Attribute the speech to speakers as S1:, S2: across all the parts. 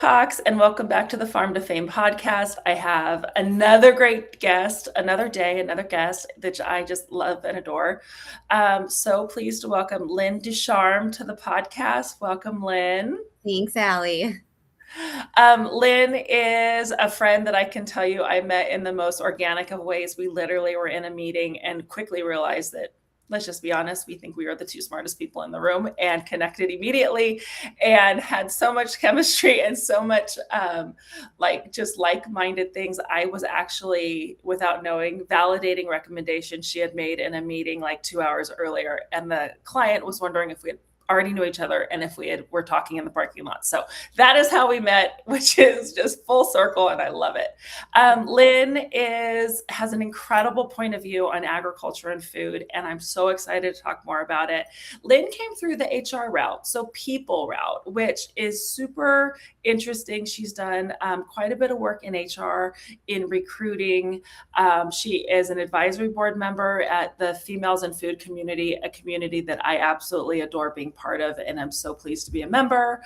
S1: Cox, and welcome back to the Farm to Fame podcast. I have another great guest, another day, another guest that I just love and adore. So pleased to welcome Lynn Ducharme to the podcast. Welcome, Lynn.
S2: Thanks, Allie.
S1: Lynn is a friend that I can tell you I met in the most organic of ways. We literally were in a meeting and quickly realized that, let's just be honest, we think we are the two smartest people in the room, and connected immediately and had so much chemistry and so much just like-minded things. I was actually, without knowing, validating recommendations she had made in a meeting like 2 hours earlier. And the client was wondering if we had already knew each other and if were talking in the parking lot. So that is how we met, which is just full circle, and I love it. Lynn has an incredible point of view on agriculture and food, and I'm so excited to talk more about it. Lynn came through the HR route, so people route, which is super interesting. She's done quite a bit of work in HR, in recruiting. She is an advisory board member at the Females in Food community, a community that I absolutely adore being part of, and I'm so pleased to be a member.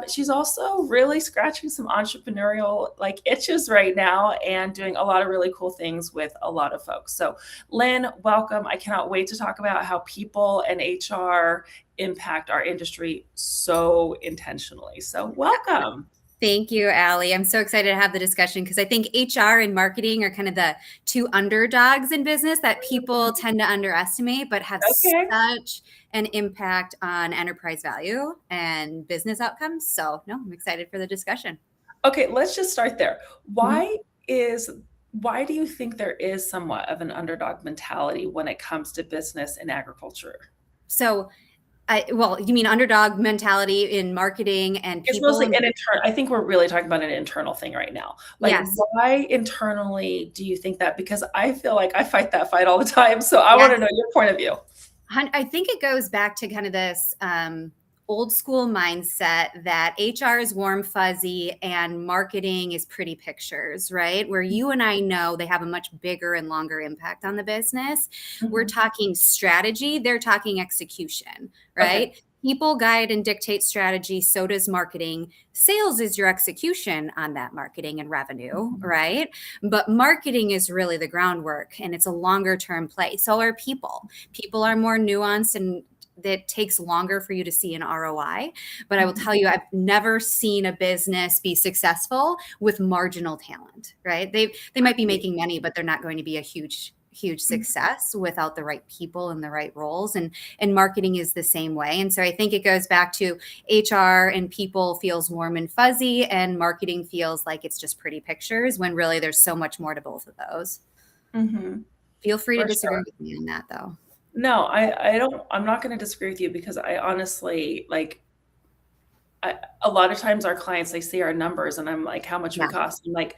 S1: She's also really scratching some entrepreneurial itches right now and doing a lot of really cool things with a lot of folks. So Lynn, welcome. I cannot wait to talk about how people and HR impact our industry so intentionally. So welcome.
S2: Thank you, Allie. I'm so excited to have the discussion because I think HR and marketing are kind of the two underdogs in business that people tend to underestimate, but have such an impact on enterprise value and business outcomes. So no, I'm excited for the discussion.
S1: Okay, let's just start there. Why do you think there is somewhat of an underdog mentality when it comes to business and agriculture?
S2: So you mean underdog mentality in marketing and people?
S1: It's mostly an internal. I think we're really talking about an internal thing right now.
S2: Yes.
S1: Why internally do you think that? Because I feel like I fight that fight all the time. So I want to know your point of view.
S2: I think it goes back to kind of this old school mindset that HR is warm, fuzzy, and marketing is pretty pictures, right? Where you and I know they have a much bigger and longer impact on the business. Mm-hmm. We're talking strategy, they're talking execution, right? Okay. People guide and dictate strategy, so does marketing. Sales is your execution on that marketing and revenue, right? But marketing is really the groundwork, and it's a longer term play. So are people. People are more nuanced, and that takes longer for you to see an ROI. But I will tell you, I've never seen a business be successful with marginal talent, right? They might be making money, but they're not going to be a huge success without the right people in the right roles. And marketing is the same way. And so I think it goes back to HR and people feels warm and fuzzy, and marketing feels like it's just pretty pictures, when really there's so much more to both of those. Mm-hmm. Feel free to disagree with me on that, though.
S1: No, I'm not going to disagree with you, because I honestly, a lot of times our clients, they see our numbers and I'm like, how much we cost? I'm like,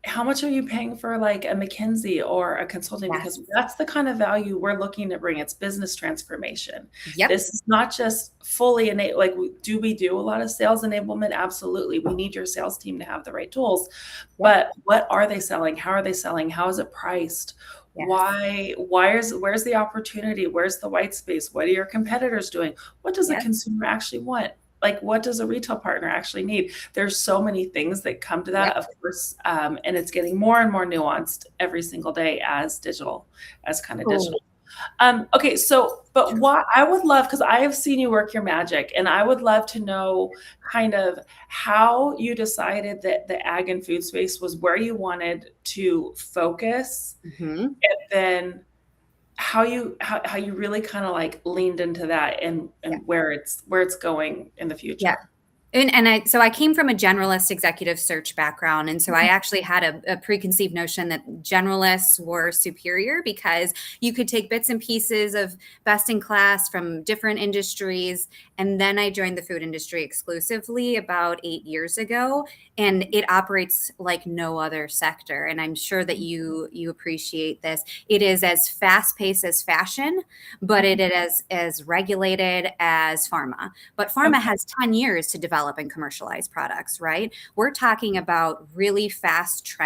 S1: how much are you paying for like a McKinsey or a consulting? Yes. Because that's the kind of value we're looking to bring. It's business transformation. Yep. This is not just fully innate. Do we do a lot of sales enablement? Absolutely. We need your sales team to have the right tools. Yep. But what are they selling? How are they selling? How is it priced? Yes. Where's the opportunity? Where's the white space? What are your competitors doing? What does a consumer actually want? What does a retail partner actually need? There's so many things that come to that, of course, and it's getting more and more nuanced every single day as digital. Okay, but why I would love, because I have seen you work your magic, and I would love to know kind of how you decided that the ag and food space was where you wanted to focus, and then how you really kind of leaned into that and where it's going in the future.
S2: Yeah. So I came from a generalist executive search background. And so I actually had a preconceived notion that generalists were superior because you could take bits and pieces of best in class from different industries. And then I joined the food industry exclusively about 8 years ago, and it operates like no other sector. And I'm sure that you appreciate this. It is as fast paced as fashion, but it is as regulated as pharma. But pharma has 10 years to develop and commercialize products, right? We're talking about really fast trends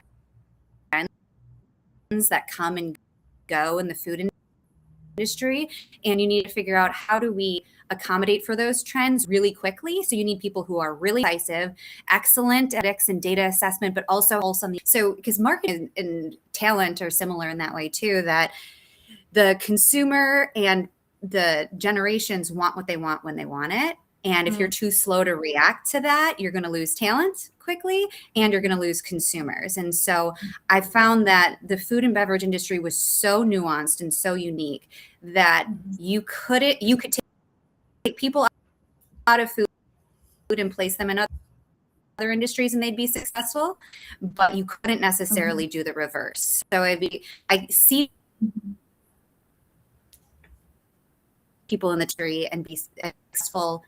S2: that come and go in the food industry, and you need to figure out how do we accommodate for those trends really quickly. So you need people who are really decisive, excellent ethics and data assessment, but also so because marketing and talent are similar in that way too, that the consumer and the generations want what they want when they want it. And if you're too slow to react to that, you're going to lose talent quickly and you're going to lose consumers. And so I found that the food and beverage industry was so nuanced and so unique that you could take people out of food and place them in other industries and they'd be successful, but you couldn't necessarily do the reverse. So I see people in the industry and be successful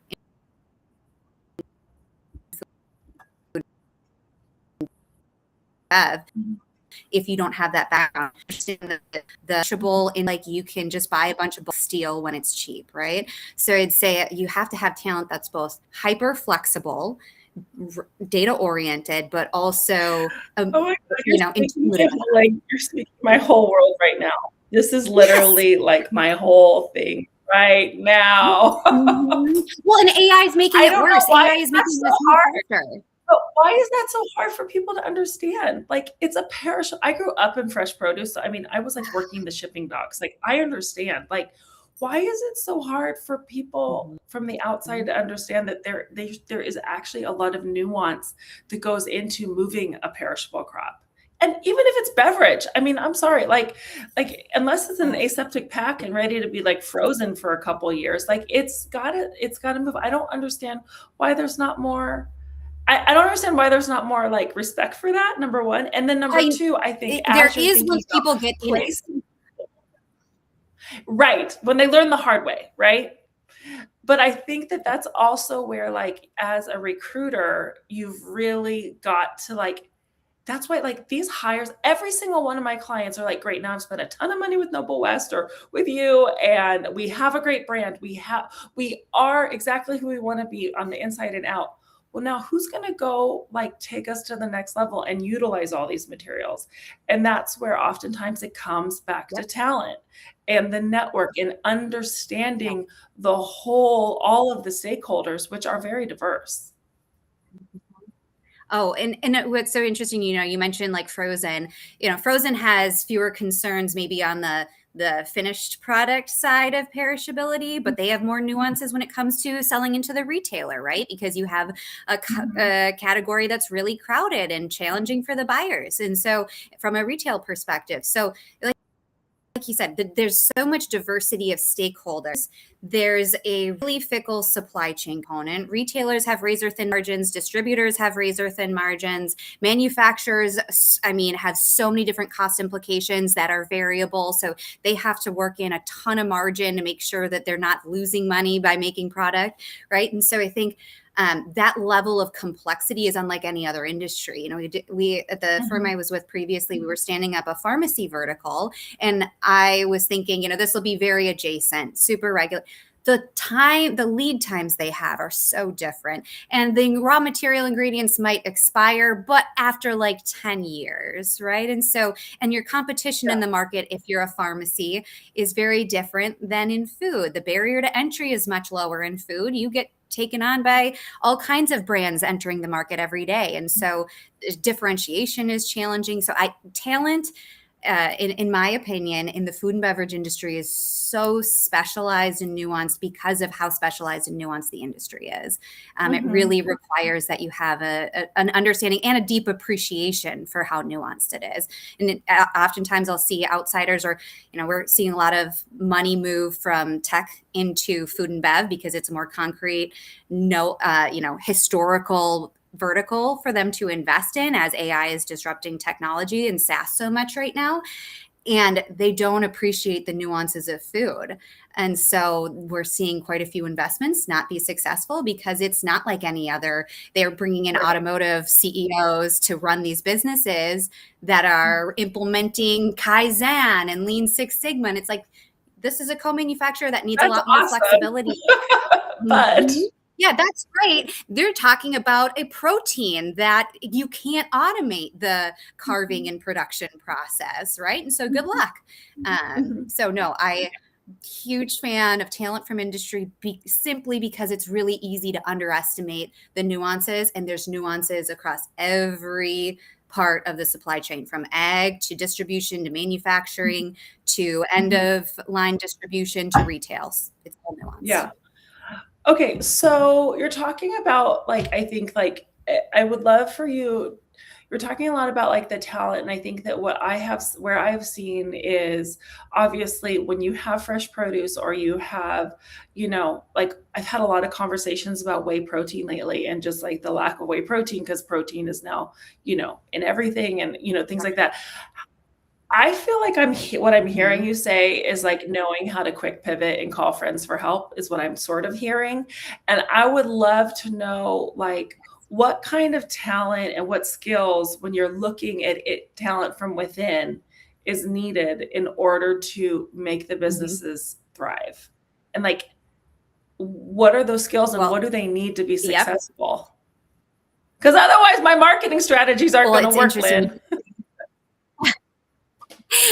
S2: if you don't have that background. The vegetable in like you can just buy a bunch of steel when it's cheap, right? So I'd say you have to have talent that's both hyper flexible, data oriented, but also
S1: intuitive. Like you're speaking my whole world right now. This is literally like my whole thing right now.
S2: Well, and AI is making it worse. AI is making this harder.
S1: But why is that so hard for people to understand? Like it's a perishable. I grew up in fresh produce. So I mean, I was like working the shipping docks. Like I understand. Like, why is it so hard for people from the outside to understand that there is actually a lot of nuance that goes into moving a perishable crop? And even if it's beverage, I mean, I'm sorry, like unless it's an aseptic pack and ready to be like frozen for a couple of years, like it's gotta move. I don't understand why there's not more. I don't understand why there's not more like respect for that, number one. And then number two, I think
S2: there is when people get
S1: placing, right, when they learn the hard way, right? But I think that that's also where like as a recruiter, you've really got to like, that's why like these hires, every single one of my clients are like, great, now I've spent a ton of money with Noble West or with you, and we have a great brand. We are exactly who we want to be on the inside and out. Well, now who's going to go like take us to the next level and utilize all these materials? And that's where oftentimes it comes back to talent and the network and understanding the whole, all of the stakeholders, which are very diverse.
S2: Oh, and what's so interesting, you mentioned like Frozen. Frozen has fewer concerns maybe on the finished product side of perishability, but they have more nuances when it comes to selling into the retailer, right? Because you have a category that's really crowded and challenging for the buyers. And so from a retail perspective, so like you said, there's so much diversity of stakeholders. There's a really fickle supply chain component. Retailers have razor thin margins. Distributors have razor thin margins. Manufacturers, have so many different cost implications that are variable. So they have to work in a ton of margin to make sure that they're not losing money by making product, right? And so I think that level of complexity is unlike any other industry. We at the firm I was with previously, we were standing up a pharmacy vertical, and I was thinking, this will be very adjacent, super regular. The lead times they have are so different, and the raw material ingredients might expire, but after like 10 years, right? And your competition in the market, if you're a pharmacy, is very different than in food. The barrier to entry is much lower in food. You get taken on by all kinds of brands entering the market every day. And so differentiation is challenging. So talent, in my opinion, in the food and beverage industry is so specialized and nuanced because of how specialized and nuanced the industry is. It really requires that you have an understanding and a deep appreciation for how nuanced it is. And oftentimes I'll see outsiders or, we're seeing a lot of money move from tech into food and bev because it's a more concrete, historical vertical for them to invest in as AI is disrupting technology and SaaS so much right now. And they don't appreciate the nuances of food. And so we're seeing quite a few investments not be successful because it's not like any other. They're bringing in automotive CEOs to run these businesses that are implementing Kaizen and Lean Six Sigma. And it's like, this is a co-manufacturer that needs a lot more flexibility.
S1: But
S2: yeah, that's right. They're talking about a protein that you can't automate the carving and production process, right? And so good luck. So no, huge fan of talent from industry simply because it's really easy to underestimate the nuances, and there's nuances across every part of the supply chain, from ag to distribution to manufacturing to end of line distribution to retails. It's all nuanced.
S1: Yeah. Okay, so you're talking about like I think like I would love for you you're talking a lot about like the talent, and I think that what I have where I've seen is obviously when you have fresh produce or you have, you know, like I've had a lot of conversations about whey protein lately and just like the lack of whey protein because protein is now, you know, in everything and you know things like that. I feel like what I'm hearing
S2: Mhm.
S1: you say is like knowing how to quick pivot and call friends for help is what I'm sort of hearing. And I would love to know like what kind of talent and what skills when you're looking at it, talent from within is needed in order to make the
S2: Mhm.
S1: businesses thrive. And like what are those skills and what
S2: Well,
S1: do they need to be
S2: yep.
S1: successful? Because otherwise my marketing strategies aren't
S2: Well,
S1: going to
S2: it's
S1: work,
S2: interesting.
S1: Lynn.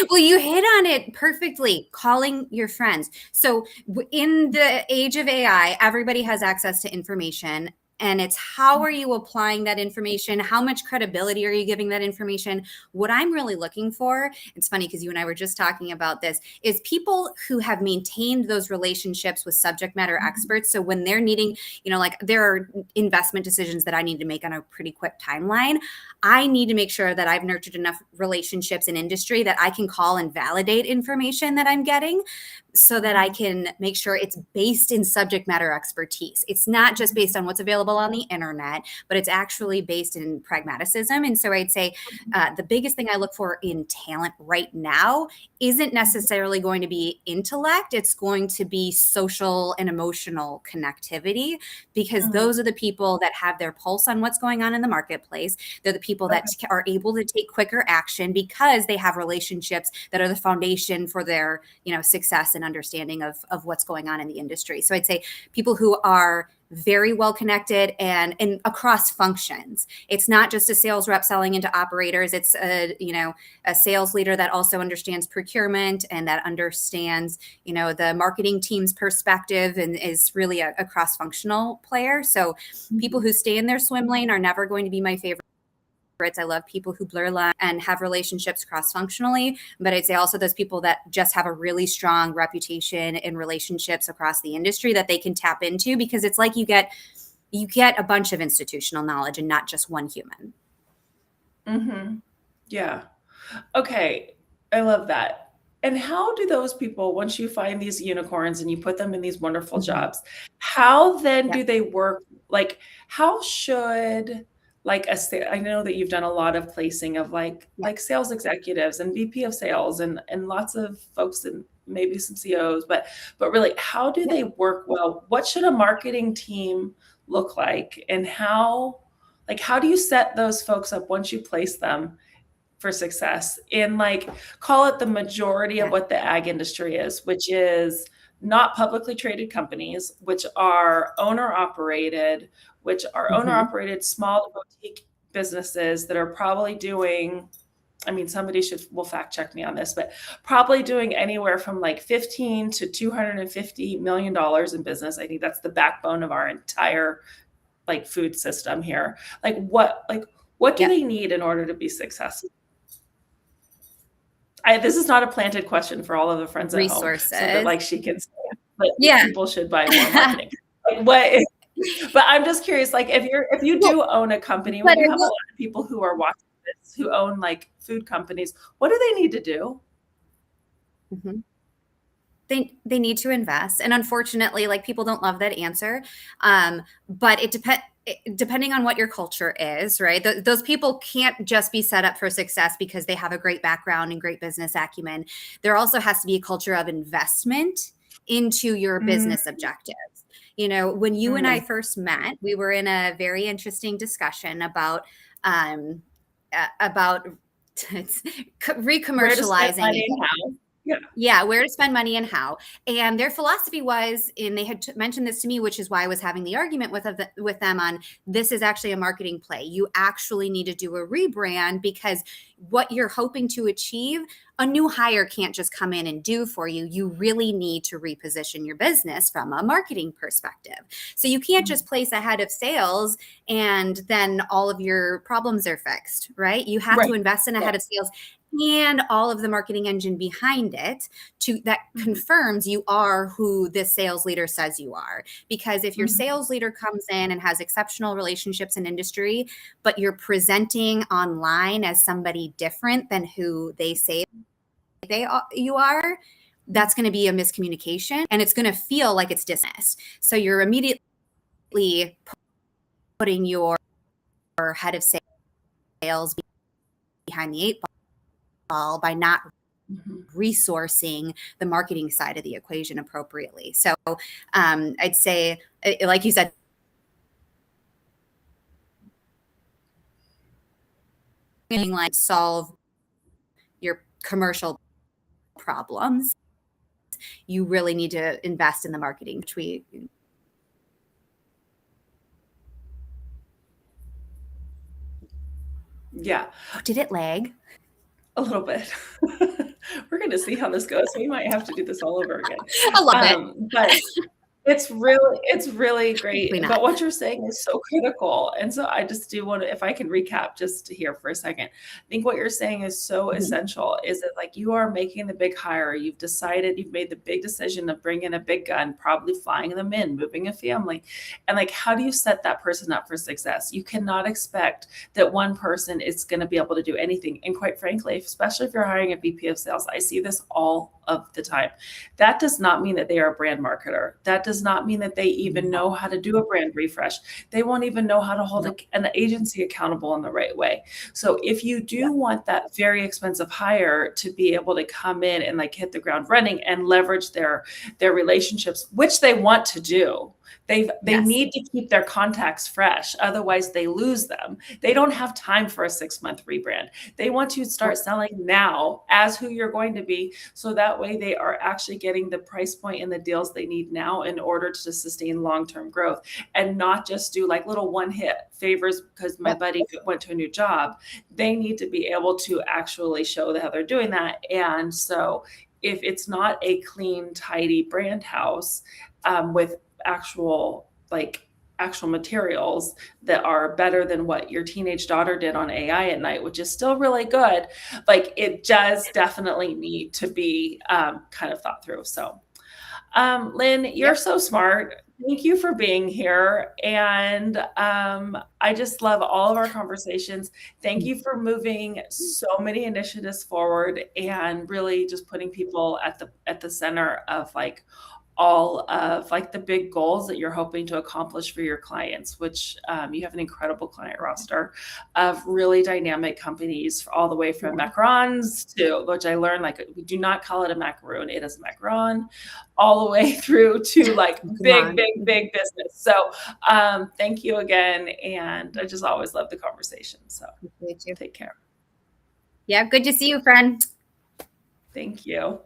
S2: Well, you hit on it perfectly, calling your friends. So, in the age of AI, everybody has access to information. And it's how are you applying that information? How much credibility are you giving that information? What I'm really looking for, it's funny because you and I were just talking about this, is people who have maintained those relationships with subject matter experts. So when they're needing, you know, like there are investment decisions that I need to make on a pretty quick timeline. I need to make sure that I've nurtured enough relationships in industry that I can call and validate information that I'm getting so that I can make sure it's based in subject matter expertise. It's not just based on what's available on the internet, but it's actually based in pragmaticism. And so I'd say the biggest thing I look for in talent right now isn't necessarily going to be intellect, it's going to be social and emotional connectivity, because
S1: Mm,
S2: those are the people that have their pulse on what's going on in the marketplace. They're the people that
S1: okay.
S2: are able to take quicker action because they have relationships that are the foundation for their, you know, success and understanding of what's going on in the industry. So I'd say people who are very well connected and across functions. It's not just a sales rep selling into operators. It's a, you know, a sales leader that also understands procurement and that understands, you know, the marketing team's perspective and is really a cross-functional player. So people who stay in their swim lane are never going to be my favorite. I love people who blur lines and have relationships cross functionally, but I'd say also those people that just have a really strong reputation in relationships across the industry that they can tap into, because it's like you get a bunch of institutional knowledge and not just one human.
S1: Mm-hmm. Yeah. Okay. I love that. And how do those people, once you find these unicorns and you put them in these wonderful
S2: Mm-hmm.
S1: jobs, how then
S2: Yep.
S1: do they work? Like, how should like I know that you've done a lot of placing of
S2: Yep.
S1: like sales executives and VP of sales and lots of folks and maybe some CEOs, but really, how do
S2: Yep.
S1: they work well? What should a marketing team look like, and how do you set those folks up once you place them for success in like call it the majority of
S2: Yeah.
S1: what the ag industry is, which is not publicly traded companies, which are owner
S2: Mm-hmm.
S1: operated small boutique businesses that are probably doing, I mean, somebody will fact check me on this, but probably doing anywhere from like 15 to $250 million in business. I think that's the backbone of our entire like food system here. What do
S2: Yep.
S1: they need in order to be successful? This is not a planted question for all of the friends at home, so that
S2: Resources.
S1: like she can say that
S2: Yeah.
S1: people should buy more marketing. Like what? But I'm just curious. Like if you
S2: Well,
S1: do own a company, we
S2: but
S1: do
S2: I
S1: have a
S2: will.
S1: lot of people who are watching this who own like food companies. What do they need to do?
S2: Mhm. They need to invest, and unfortunately, like people don't love that answer. But it depends. Depending on what your culture is, right? Those people can't just be set up for success because they have a great background and great business acumen. There also has to be a culture of investment into your
S1: Mm,
S2: business objectives. You know, when you and I
S1: mm.
S2: first met, we were in a very interesting discussion um, about
S1: Where to spend
S2: re-commercializing.
S1: money and how? Yeah.
S2: Yeah, where to spend money and how. And their philosophy was, and they had mentioned this to me, which is why I was having the argument with them on this is actually a marketing play. You actually need to do a rebrand because what you're hoping to achieve, a new hire can't just come in and do for you. You really need to reposition your business from a marketing perspective. So you can't just place a head of sales and then all of your problems are fixed, right? You have to
S1: Right.
S2: invest in a head of sales and all of the marketing engine behind it that confirms you are who this sales leader says you are. Because if your sales leader comes in and has exceptional relationships in industry, but you're presenting online as somebody different than who they say you are, that's going to be a miscommunication and it's going to feel like it's dishonest. So you're immediately putting your head of sales behind the eight ball by not resourcing the marketing side of the equation appropriately. So I'd say, like you said, like solve your commercial problems, you really need to invest in the marketing, which we.
S1: Yeah.
S2: Did it lag?
S1: A little bit. We're going to see how this goes. We might have to do this all over again.
S2: I love it.
S1: But it's really great. But what you're saying is so critical. And so I just do want to, if I can recap just here for a second, I think what you're saying is so essential is that like you are making the big hire. You've decided, you've made the big decision of bringing a big gun, probably flying them in, moving a family. And like, how do you set that person up for success? You cannot expect that one person is going to be able to do anything. And quite frankly, especially if you're hiring a VP of sales, I see this all of the time. That does not mean that they are a brand marketer. That does not mean that they even know how to do a brand refresh. They won't even know how to hold an agency accountable in the right way. So if you do want that very expensive hire to be able to come in and like hit the ground running and leverage their relationships, which they want to do, they need to keep their contacts fresh. Otherwise they lose them. They don't have time for a 6-month rebrand. They want to start selling now as who you're going to be. So that way they are actually getting the price point and the deals they need now in order to sustain long-term growth and not just do like little one-hit favors because my buddy went to a new job. They need to be able to actually show that they're doing that. And so if it's not a clean, tidy brand house with actual materials that are better than what your teenage daughter did on AI at night, which is still really good, like it does definitely need to be kind of thought through. So Lynn, you're so smart. Thank you for being here. And I just love all of our conversations. Thank you for moving so many initiatives forward and really just putting people at the center of like all of like the big goals that you're hoping to accomplish for your clients, which you have an incredible client roster of really dynamic companies all the way from macarons to, which I learned, like we do not call it a macaroon, it is a macaron, all the way through to like big business. So thank you again. And I just always love the conversation. So take care.
S2: Yeah, good to see you, friend.
S1: Thank you.